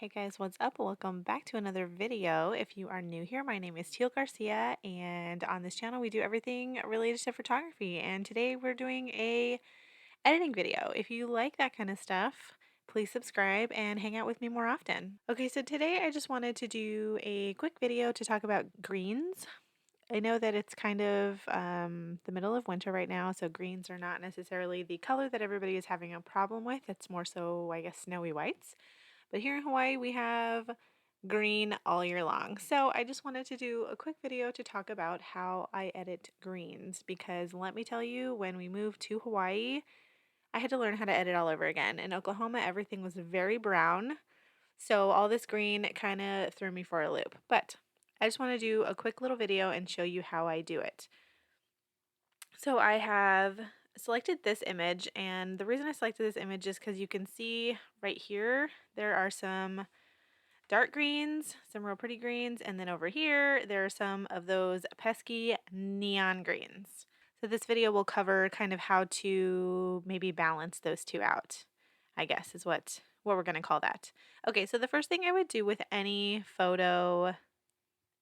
Hey guys, what's up? Welcome back to another video. If you are new here, my name is Teal Garcia, and on this channel we do everything related to photography. And today we're doing a editing video. If you like that kind of stuff, please subscribe and hang out with me more often. Okay, so today I just wanted to do a quick video to talk about greens. I know that it's kind of the middle of winter right now, so greens are not necessarily the color that everybody is having a problem with. It's more so, I guess, snowy whites. But here in Hawaii, we have green all year long. So I just wanted to do a quick video to talk about how I edit greens because let me tell you, when we moved to Hawaii, I had to learn how to edit all over again. In Oklahoma, everything was very brown. So all this green kind of threw me for a loop. But I just want to do a quick little video and show you how I do it. So I have selected this image, and the reason I selected this image is because you can see right here, there are some dark greens, some real pretty greens, and then over here there are some of those pesky neon greens. So this video will cover kind of how to maybe balance those two out, I guess is what we're going to call that. Okay, so the first thing I would do with any photo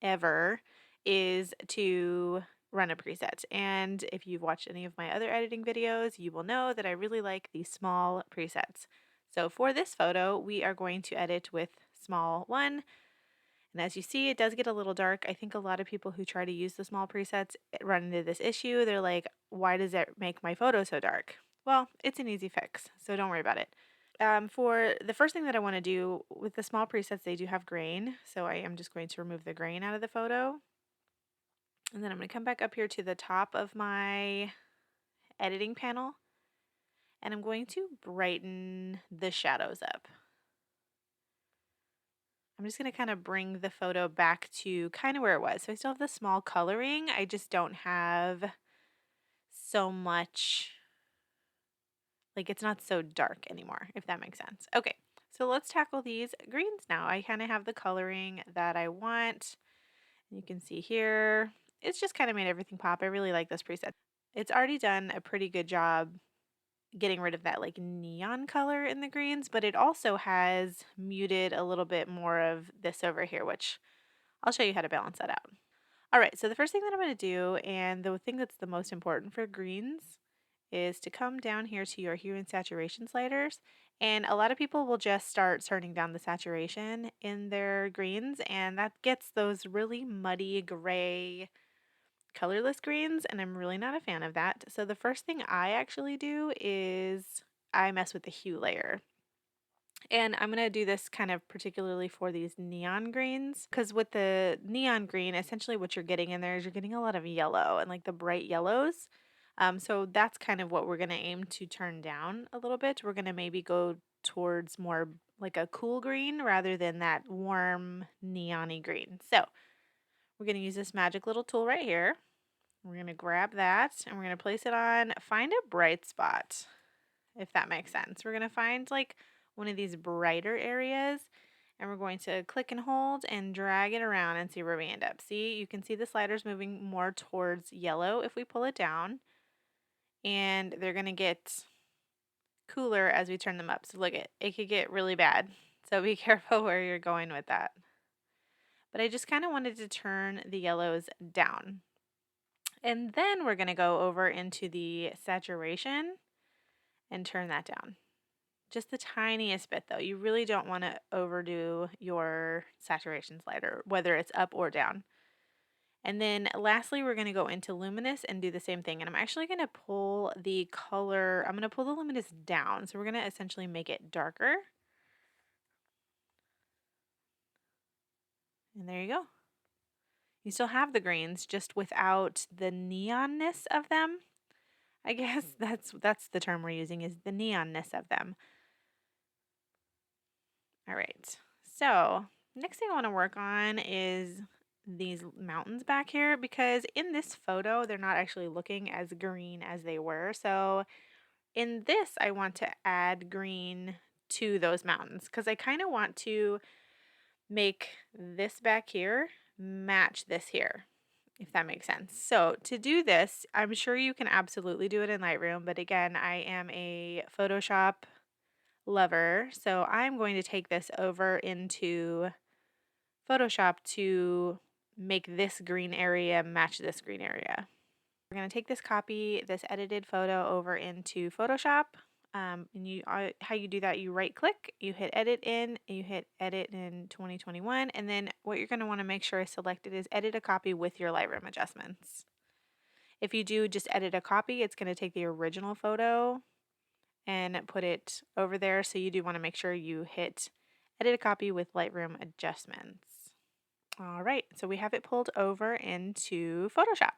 ever is to run a preset. And if you've watched any of my other editing videos, you will know that I really like the small presets. So for this photo, we are going to edit with small 1. And as you see, it does get a little dark. I think a lot of people who try to use the small presets run into this issue. They're like, why does it make my photo so dark? Well, it's an easy fix, so don't worry about it. For the first thing that I want to do with the small presets, they do have grain. So I am just going to remove the grain out of the photo. And then I'm going to come back up here to the top of my editing panel. And I'm going to brighten the shadows up. I'm just going to kind of bring the photo back to kind of where it was. So I still have the small coloring. I just don't have so much, like it's not so dark anymore, if that makes sense. Okay, so let's tackle these greens now. I kind of have the coloring that I want. You can see here, it's just kind of made everything pop. I really like this preset. It's already done a pretty good job getting rid of that like neon color in the greens, but it also has muted a little bit more of this over here, which I'll show you how to balance that out. All right, so the first thing that I'm going to do, and the thing that's the most important for greens, is to come down here to your hue and saturation sliders. And a lot of people will just start turning down the saturation in their greens, and that gets those really muddy gray colorless greens, and I'm really not a fan of that. So the first thing I actually do is I mess with the hue layer. And I'm going to do this kind of particularly for these neon greens, because with the neon green, essentially what you're getting in there is you're getting a lot of yellow and like the bright yellows. So that's kind of what we're going to aim to turn down a little bit. We're going to maybe go towards more like a cool green rather than that warm neon-y green. So we're going to use this magic little tool right here. We're going to grab that and we're going to place it on, find a bright spot, if that makes sense. We're going to find like one of these brighter areas and we're going to click and hold and drag it around and see where we end up. See, you can see the sliders moving more towards yellow if we pull it down, and they're going to get cooler as we turn them up. So look, it could get really bad. So be careful where you're going with that. But I just kind of wanted to turn the yellows down. And then we're going to go over into the saturation and turn that down. Just the tiniest bit though. You really don't want to overdo your saturation slider, whether it's up or down. And then lastly, we're going to go into luminous and do the same thing. And I'm actually going to pull the color, I'm going to pull the luminous down. So we're going to essentially make it darker. And there you go. You still have the greens, just without the neonness of them. I guess that's the term we're using, is the neonness of them. All right. So next thing I want to work on is these mountains back here, because in this photo, they're not actually looking as green as they were. So in this, I want to add green to those mountains because I kind of want to make this back here match this here, if that makes sense. So to do this, I'm sure you can absolutely do it in Lightroom, but again, I am a Photoshop lever. So I'm going to take this over into Photoshop to make this green area match this green area. We're going to take this edited photo over into Photoshop. And how you do that, you right click, you hit edit in 2021, and then what you're going to want to make sure is selected is edit a copy with your Lightroom adjustments. If you do just edit a copy, it's going to take the original photo and put it over there. So you do want to make sure you hit edit a copy with Lightroom adjustments. All right, so we have it pulled over into Photoshop.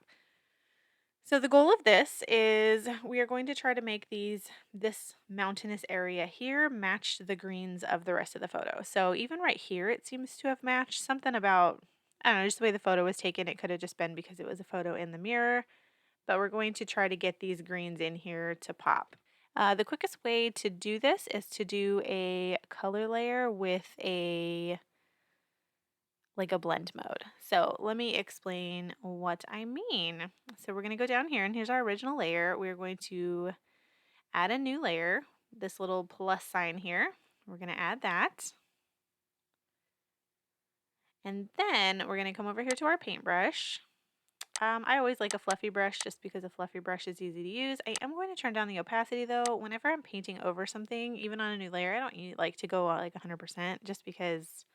So the goal of this is we are going to try to make this mountainous area here match the greens of the rest of the photo. So even right here, it seems to have matched something about, I don't know, just the way the photo was taken. It could have just been because it was a photo in the mirror, but we're going to try to get these greens in here to pop. The quickest way to do this is to do a color layer with a blend mode. So let me explain what I mean. So we're going to go down here and here's our original layer. We're going to add a new layer, this little plus sign here. We're going to add that. And then we're going to come over here to our paintbrush. I always like a fluffy brush just because a fluffy brush is easy to use. I am going to turn down the opacity though. Whenever I'm painting over something, even on a new layer, I don't like to go like 100% just because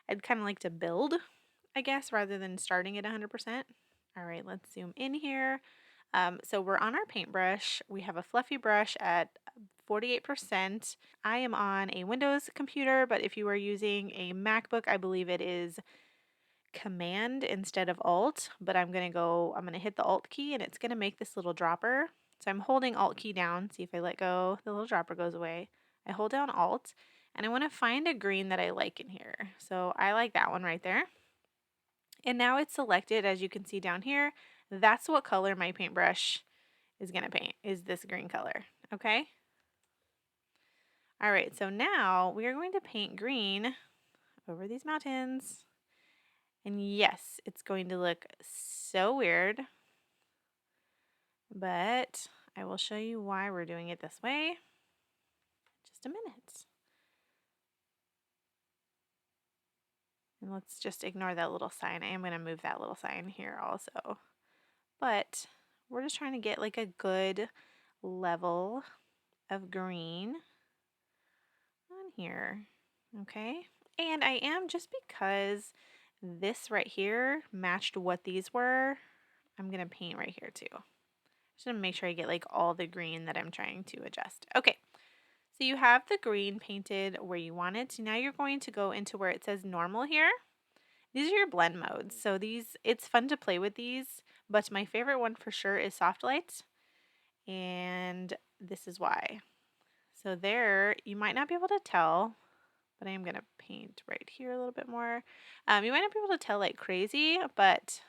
I'd kind of like to build, I guess, rather than starting at 100%. All right, let's zoom in here. So we're on our paintbrush. We have a fluffy brush at 48%. I am on a Windows computer, but if you are using a MacBook, I believe it is Command instead of Alt, but I'm going to hit the Alt key and it's going to make this little dropper. So I'm holding Alt key down. See if I let go, the little dropper goes away. I hold down Alt and I want to find a green that I like in here. So I like that one right there. And now it's selected, as you can see down here. That's what color my paintbrush is going to paint, is this green color. Okay? All right, so now we are going to paint green over these mountains. And yes, it's going to look so weird, but I will show you why we're doing it this way in just a minute. And let's just ignore that little sign. I am going to move that little sign here also. But we're just trying to get like a good level of green on here. Okay? And I am, just because this right here matched what these were, I'm going to paint right here too. Just going to make sure I get like all the green that I'm trying to adjust. Okay. So you have the green painted where you want it. So now you're going to go into where it says normal here. These are your blend modes. So it's fun to play with these, but my favorite one for sure is soft light. And this is why. So there, you might not be able to tell, but I am going to paint right here a little bit more. You might not be able to tell like crazy, but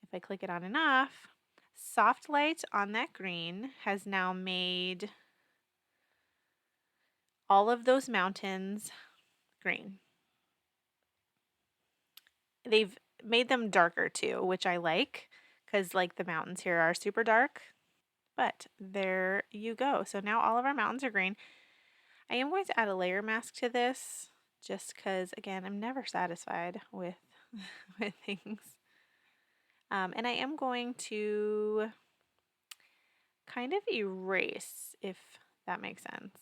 if I click it on enough, soft light on that green has now made all of those mountains green. They've made them darker too, which I like because like the mountains here are super dark. But there you go. So now all of our mountains are green. I am going to add a layer mask to this just because, again, I'm never satisfied with, with things. And I am going to kind of erase, if that makes sense.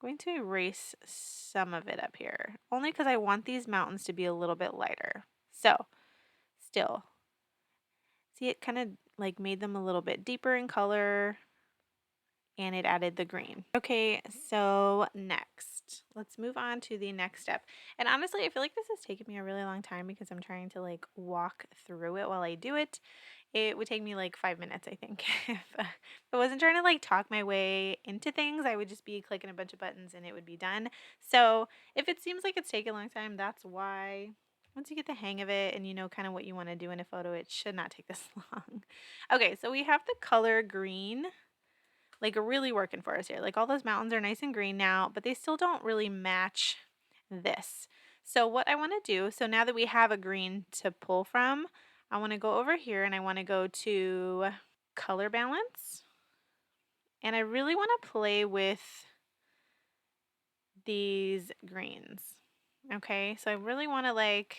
I'm going to erase some of it up here, only because I want these mountains to be a little bit lighter. So, still, see, it kind of like made them a little bit deeper in color, and it added the green. Okay, so next, let's move on to the next step. And honestly, I feel like this has taken me a really long time because I'm trying to like walk through it while I do it. It would take me like 5 minutes, I think. If I wasn't trying to like talk my way into things, I would just be clicking a bunch of buttons and it would be done. So if it seems like it's taking a long time, that's why. Once you get the hang of it and you know kind of what you want to do in a photo, it should not take this long. Okay, so we have the color green like really working for us here. Like all those mountains are nice and green now, but they still don't really match this. So what I want to do, so now that we have a green to pull from, I want to go over here and I want to go to color balance. And I really want to play with these greens. Okay, so I really want to like,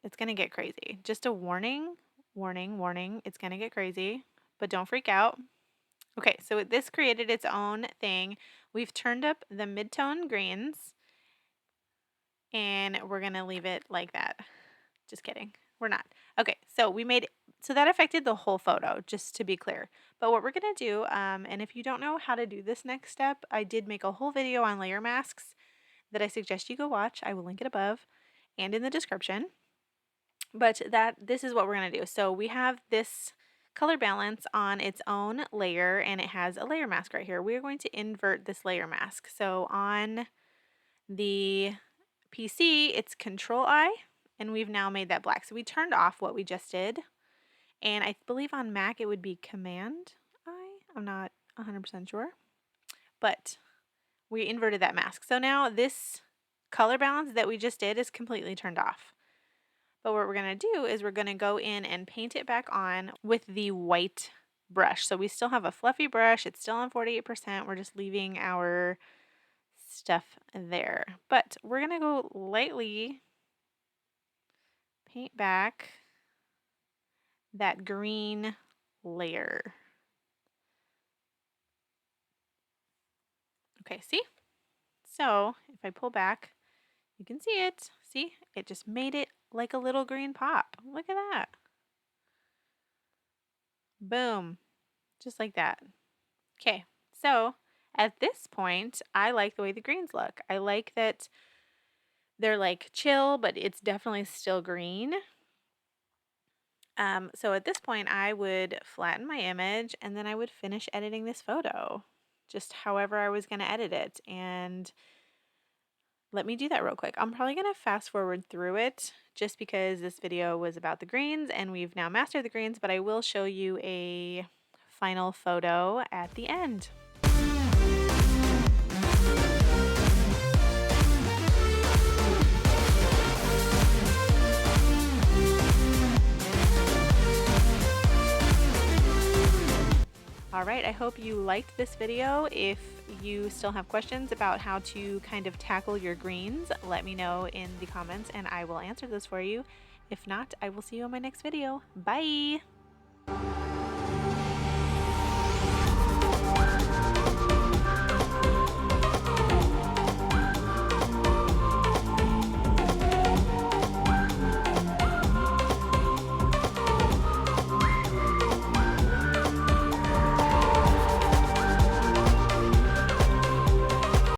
it's going to get crazy. Just a warning, warning, warning. It's going to get crazy, but don't freak out. Okay, so this created its own thing. We've turned up the mid-tone greens and we're going to leave it like that. Just kidding. We're not. Okay, so so that affected the whole photo, just to be clear. But what we're going to do, and if you don't know how to do this next step, I did make a whole video on layer masks that I suggest you go watch. I will link it above and in the description. But this is what we're going to do. So we have this color balance on its own layer, and it has a layer mask right here. We're going to invert this layer mask. So on the PC, it's Control I, and we've now made that black. So we turned off what we just did, and I believe on Mac it would be Command I. I'm not 100% sure, but we inverted that mask. So now this color balance that we just did is completely turned off. But what we're going to do is we're going to go in and paint it back on with the white brush. So we still have a fluffy brush. It's still on 48%. We're just leaving our stuff there. But we're going to go lightly paint back that green layer. Okay, see? So if I pull back, you can see it. See? It just made it like a little green pop. Look at that. Boom. Just like that. Okay, so at this point, I like the way the greens look. I like that they're like chill, but it's definitely still green. So at this point, I would flatten my image and then I would finish editing this photo, just however I was going to edit it. And let me do that real quick. I'm probably going to fast forward through it just because this video was about the greens and we've now mastered the greens, but I will show you a final photo at the end. All right, I hope you liked this video. If you still have questions about how to kind of tackle your greens, let me know in the comments and I will answer those for you. If not, I will see you on my next video. Bye!